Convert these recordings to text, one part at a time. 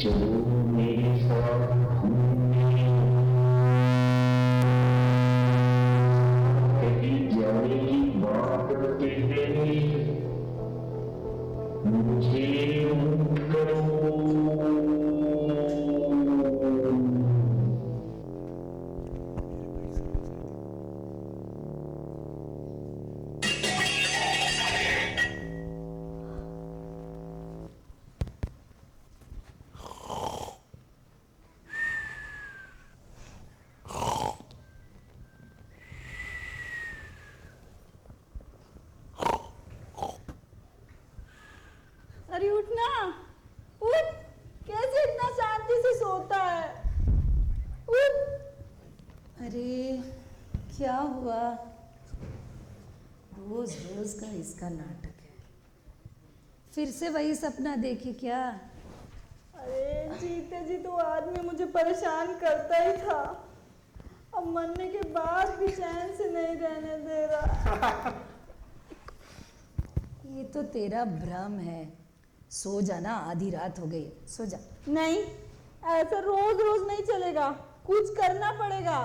चलो मेरे साथ घूमने, कहीं जाने की बात करते हैं, मुझे करो। अरे उठना, उठ। कैसे इतना शांति से सोता है? उठ। अरे क्या हुआ? रोज रोज का इसका नाटक है। फिर से वही सपना देखे क्या? अरे जीते जी तो आदमी मुझे परेशान करता ही था, अब मरने के बाद भी चैन से नहीं रहने दे रहा। ये तो तेरा भ्रम है। सो जाना, आधी रात हो गई, सो जा। नहीं, ऐसा रोज रोज नहीं चलेगा, कुछ करना पड़ेगा।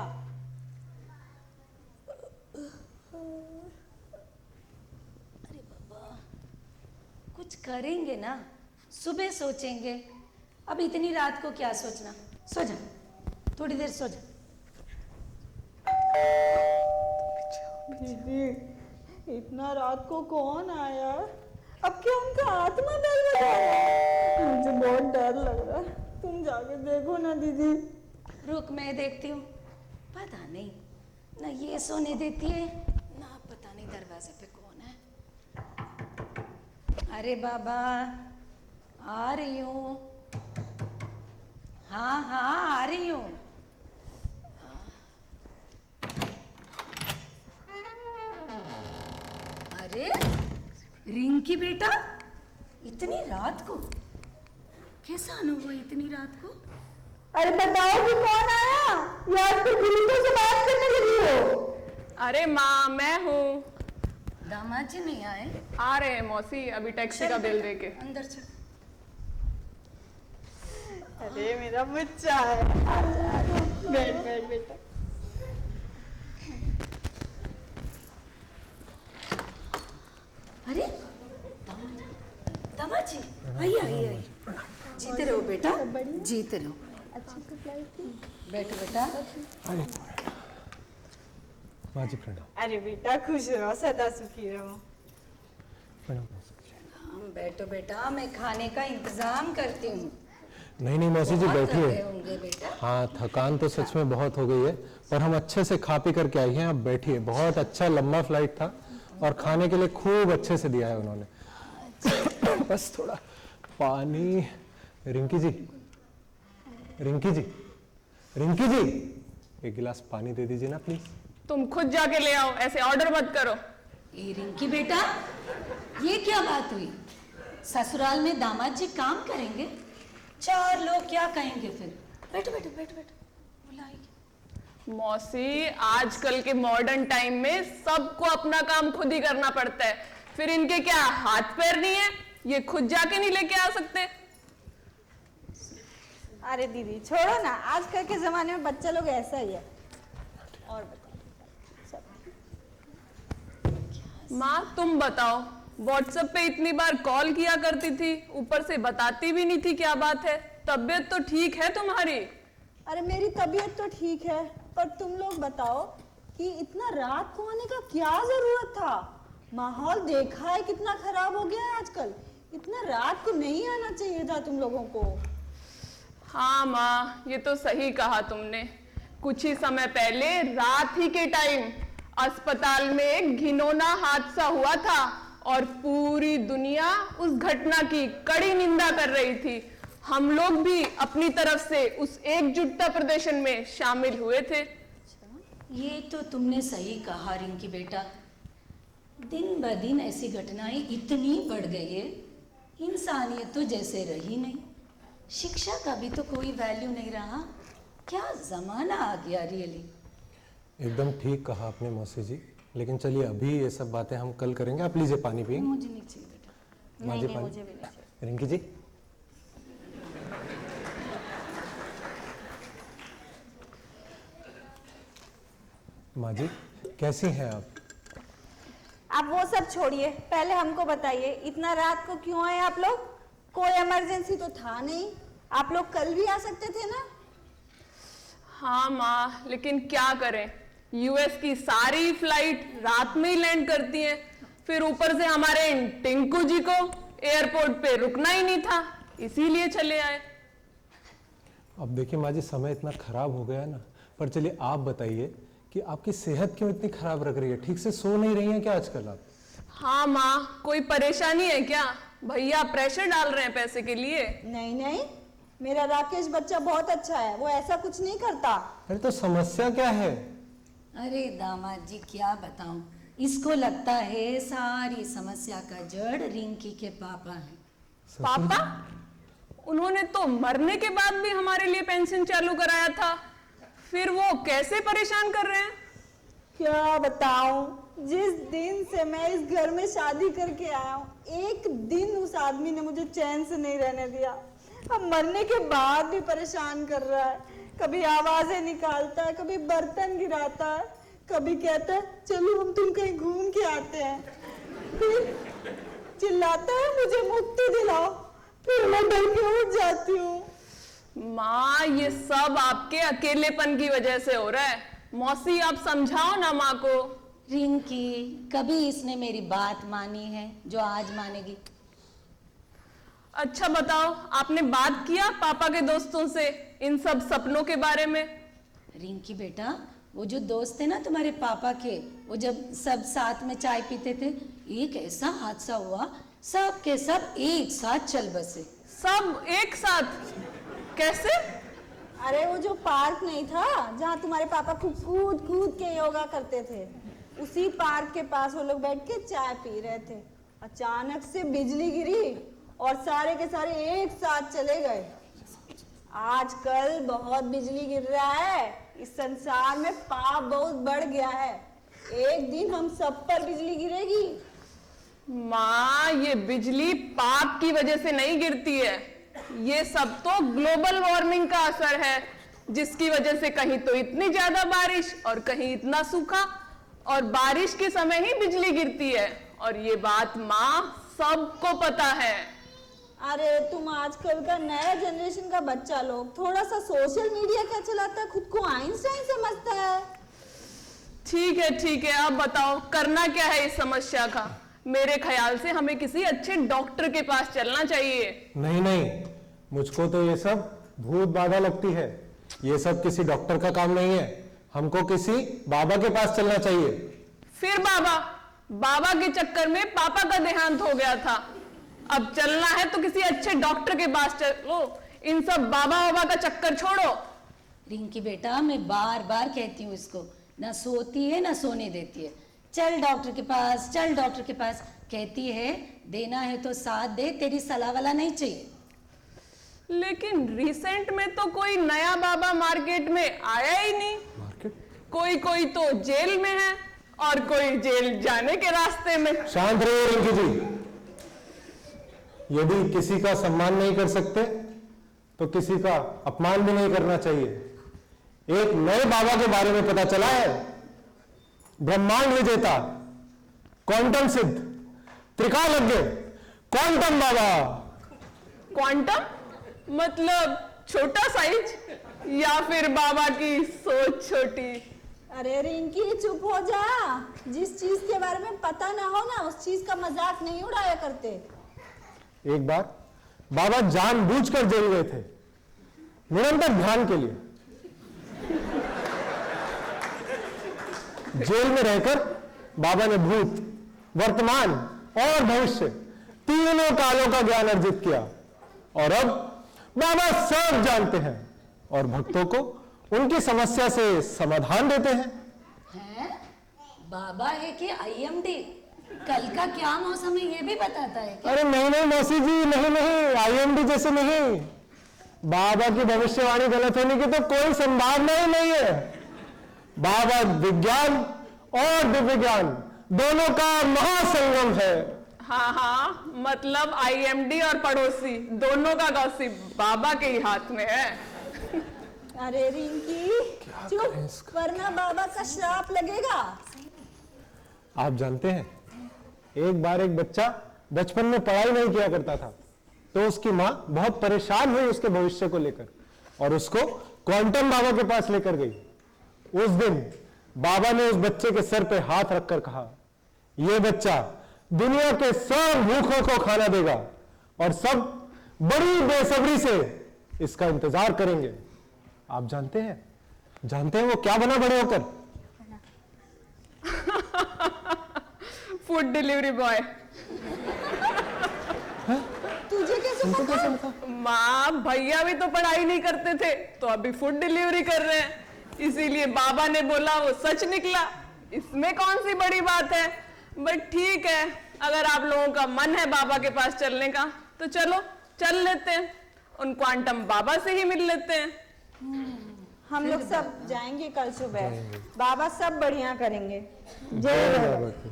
अरे बाबा, कुछ करेंगे ना, सुबह सोचेंगे। अब इतनी रात को क्या सोचना? सो जा, थोड़ी देर सो जा। दीदी, इतना रात को कौन आया? अब क्या उनका आत्मा बेल बजा रहा है? मुझे बहुत डर लग रहा है, तुम जाके देखो ना दीदी। रुक, मैं देखती हूँ। पता नहीं, ना ये सोने देती है, ना पता नहीं दरवाजे पे कौन है। अरे बाबा, आ रही हूँ। हाँ हाँ, आ रही हूँ। अरे रिंकी बेटा, इतनी रात को कैसा अनुभव है? इतनी रात को? अरे बताओ कि कौन आया, या आजकल पुलिसों से बात करने लगी हो? अरे माँ, मैं हूँ। दामाद जी नहीं आए? आ रहे हैं मौसी, अभी टैक्सी का बिल देके। अंदर चल। अरे मेरा बच्चा है, बैठ बैठ बेटा। अरे दामाद जी, आइए आइए आइए। जीते रहो बेटा, जीते रहो। अच्छी से फ्लाइट थी। बैठो बेटा। माँ जी प्रणाम। अरे बेटा खुश रहो, सदा सुखी रहो। प्रणाम। बैठो बेटा, मैं खाने का इंतजाम करती हूँ। नहीं नहीं मौसी जी, बहुत थके बैठिए। होंगे बेटा। हाँ, थकान तो सच में बहुत हो गई है, पर हम अच्छे से खा पी करके आई हैं। आप बैठिए। बहुत अच्छा लंबा फ्लाइट था और खाने के लिए खूब अच्छे से दिया है उन्होंने। बस थोड़ा पानी। रिंकी जी, रिंकी जी, रिंकी जी, एक गिलास पानी दे दीजिए ना प्लीज। तुम खुद जाके ले आओ, ऐसे ऑर्डर मत करो। ए रिंकी बेटा, ये क्या बात हुई? ससुराल में दामाद जी काम करेंगे, चार लोग क्या कहेंगे फिर? बैठो बैठो बैठो बैठो, बुलाएगी। मौसी, आजकल के मॉडर्न टाइम में सबको अपना काम खुद ही करना पड़ता है, फिर इनके क्या हाथ पैर नहीं है? ये खुद जाके नहीं लेके आ सकते? अरे दीदी छोड़ो ना, आजकल के जमाने में बच्चा लोग ऐसा ही है। और बताओ सब। माँ तुम बताओ, व्हाट्सएप पे इतनी बार कॉल किया करती थी, ऊपर से बताती भी नहीं थी क्या बात है। तबीयत तो ठीक है तुम्हारी? अरे मेरी तबीयत तो ठीक है, पर तुम लोग बताओ कि इतना रात को आने का क्या जरूरत था? माहौल देखा है कितना खराब हो गया है आजकल। इतना रात को नहीं आना चाहिए था तुम लोगों को। हाँ माँ, ये तो सही कहा तुमने। कुछ ही समय पहले रात ही के टाइम अस्पताल में एक घिनौना हादसा हुआ था और पूरी दुनिया उस घटना की कड़ी निंदा कर रही थी। हम लोग भी अपनी तरफ से उस एकजुटता प्रदर्शन में शामिल हुए थे। ये तो तुमने सही कहा रिंकी बेटा, दिन ब दिन ऐसी घटनाएं इतनी बढ़ गई है, इंसानियत तो जैसे रही नहीं। शिक्षा का भी तो कोई वैल्यू नहीं रहा। क्या जमाना आ गया रियली। एकदम ठीक कहा आपने मौसी जी, लेकिन चलिए अभी ये सब बातें हम कल करेंगे। आप लीजिए पानी पिएंगे। मुझे नहीं चाहिए बेटा। माँ जी पानी। रिंकी जी, माँ जी कैसी हैं आप? आप वो सब छोड़िए, पहले हमको बताइए इतना रात को क्यों आए आप लोग? कोई इमरजेंसी तो था नहीं, आप लोग कल भी आ सकते थे ना। हाँ माँ, लेकिन क्या करें, यूएस की सारी फ्लाइट रात में ही लैंड करती हैं। फिर ऊपर से हमारे टिंकू जी को एयरपोर्ट पे रुकना ही नहीं था, इसीलिए चले आए। अब देखिए माँ जी, समय इतना खराब हो गया है ना। पर चलिए आप बताइए कि आपकी सेहत क्यों इतनी खराब लग रही है? ठीक से सो नहीं रही हैं क्या आजकल आप? हाँ माँ, कोई परेशानी है क्या? भैया प्रेशर डाल रहे हैं पैसे के लिए? नहीं नहीं, मेरा राकेश बच्चा बहुत अच्छा है, वो ऐसा कुछ नहीं करता। अरे तो समस्या क्या है? अरे दामाद जी क्या बताऊं, इसको लगता है सारी समस्या का जड़ रिंकी के पापा है। पापा? उन्होंने तो मरने के बाद भी हमारे लिए पेंशन चालू कराया था, फिर वो कैसे परेशान कर रहे हैं? क्या बताऊं, जिस दिन से मैं इस घर में शादी करके आया हूँ, एक दिन उस आदमी ने मुझे चैन से नहीं रहने दिया। अब मरने के बाद भी परेशान कर रहा है। कभी आवाजें निकालता है, कभी बर्तन गिराता है, कभी कहता है चलो हम तुम कहीं घूम के आते हैं, फिर चिल्लाता है मुझे मुक्ति दिलाओ, फिर मैं डर के उठ जाती हूँ। माँ, ये सब आपके अकेलेपन की वजह से हो रहा है। मौसी आप समझाओ ना माँ को। रिंकी, कभी इसने मेरी बात मानी है जो आज मानेगी? अच्छा बताओ, आपने बात किया पापा के दोस्तों से इन सब सपनों के बारे में? रिंकी बेटा, वो जो दोस्त थे ना तुम्हारे पापा के, वो जब सब साथ में चाय पीते थे, एक ऐसा हादसा हुआ, सब के सब एक साथ चल बसे। सब एक साथ? कैसे? अरे वो जो पार्क नहीं था जहाँ तुम्हारे पापा खूब कूद कूद के योगा करते थे, उसी पार्क के पास वो लोग बैठ के चाय पी रहे थे। अचानक से बिजली गिरी और सारे के सारे एक साथ चले गए। आजकल बहुत बिजली गिर रहा है, इस संसार में पाप बहुत बढ़ गया है, एक दिन हम सब पर बिजली गिरेगी। माँ, ये बिजली पाप की वजह से नहीं गिरती है, ये सब तो ग्लोबल वार्मिंग का असर है, जिसकी वजह से कहीं तो इतनी ज्यादा बारिश और कहीं इतना सूखा, और बारिश के समय ही बिजली गिरती है, और ये बात माँ सबको पता है। अरे तुम आजकल का नया जनरेशन का बच्चा लोग थोड़ा सा सोशल मीडिया क्या चलाता है, खुद को आइंस्टाइन समझता है। ठीक है, अब बताओ करना क्या है इस समस्या का? मेरे ख्याल से हमें किसी अच्छे डॉक्टर के पास चलना चाहिए। नहीं, मुझको तो ये सब भूत बाधा लगती है। ये सब किसी डॉक्टर का काम नहीं है, हमको किसी बाबा के पास चलना चाहिए। फिर बाबा के चक्कर में पापा का देहांत हो गया था, अब चलना है तो किसी अच्छे डॉक्टर के पास चलो, इन सब बाबा का चक्कर छोड़ो। रिंकी बेटा, मैं बार बार कहती हूँ इसको, ना सोती है ना सोने देती है। चल डॉक्टर के पास, चल डॉक्टर के पास, कहती है देना है तो साथ दे, तेरी सलाह वाला नहीं चाहिए। लेकिन रिसेंट में तो कोई नया बाबा मार्केट में आया ही नहीं। मार्केट? कोई तो जेल में है और कोई जेल जाने के रास्ते में। शांत रहिए रिंकी जी, यदि किसी का सम्मान नहीं कर सकते तो किसी का अपमान भी नहीं करना चाहिए। एक नए बाबा के बारे में पता चला है, ब्रह्मांड विजेता, क्वांटम सिद्ध, त्रिकालज्ञ, क्वांटम बाबा। क्वांटम मतलब छोटा साइज, या फिर बाबा की सोच छोटी? अरे रिंकी चुप हो जा, जिस चीज के बारे में पता ना हो ना, उस चीज का मजाक नहीं उड़ाया करते। एक बार बाबा जानबूझकर जेल गए थे, निरंतर ध्यान के लिए। जेल में रहकर बाबा ने भूत, वर्तमान और भविष्य तीनों कालों का ज्ञान अर्जित किया, और अब बाबा सब जानते हैं और भक्तों को उनकी समस्या से समाधान देते हैं। हैं? बाबा है कि आईएमडी? कल का क्या मौसम है ये भी बताता है क्या? अरे नहीं मौसी जी, नहीं, आईएमडी जैसे नहीं। बाबा की भविष्यवाणी गलत होने की तो कोई संभावना ही नहीं है। बाबा विज्ञान और दिव्य ज्ञान दोनों का महासंगम है। हाँ, मतलब आईएमडी और पड़ोसी दोनों का गॉसिप बाबा के ही हाथ में है। अरे रिंकी करें चुप, इसका? वरना बाबा का श्राप लगेगा। आप जानते हैं, एक बार एक बच्चा बचपन में पढ़ाई नहीं किया करता था, तो उसकी माँ बहुत परेशान हुई उसके भविष्य को लेकर और उसको क्वांटम बाबा के पास लेकर गई। उस दिन बाबा ने उस बच्चे के सर पे हाथ रखकर कहा, यह बच्चा दुनिया के सब भूखों को खाना देगा और सब बड़ी बेसब्री से इसका इंतजार करेंगे। आप जानते हैं वो क्या बना बड़े होकर? Food delivery boy. तुझे कैसे पता? माँ भैया भी तो पढ़ाई नहीं करते थे, तो अभी फूड डिलीवरी कर रहे हैं, इसीलिए बाबा ने बोला वो सच निकला। इसमें कौन सी बड़ी बात है। बट ठीक है, अगर आप लोगों का मन है बाबा के पास चलने का तो चलो चल लेते हैं, उन क्वांटम बाबा से ही मिल लेते हैं। हम लोग सब जाएंगे कल सुबह, बाबा सब बढ़िया करेंगे। जय बाबा की।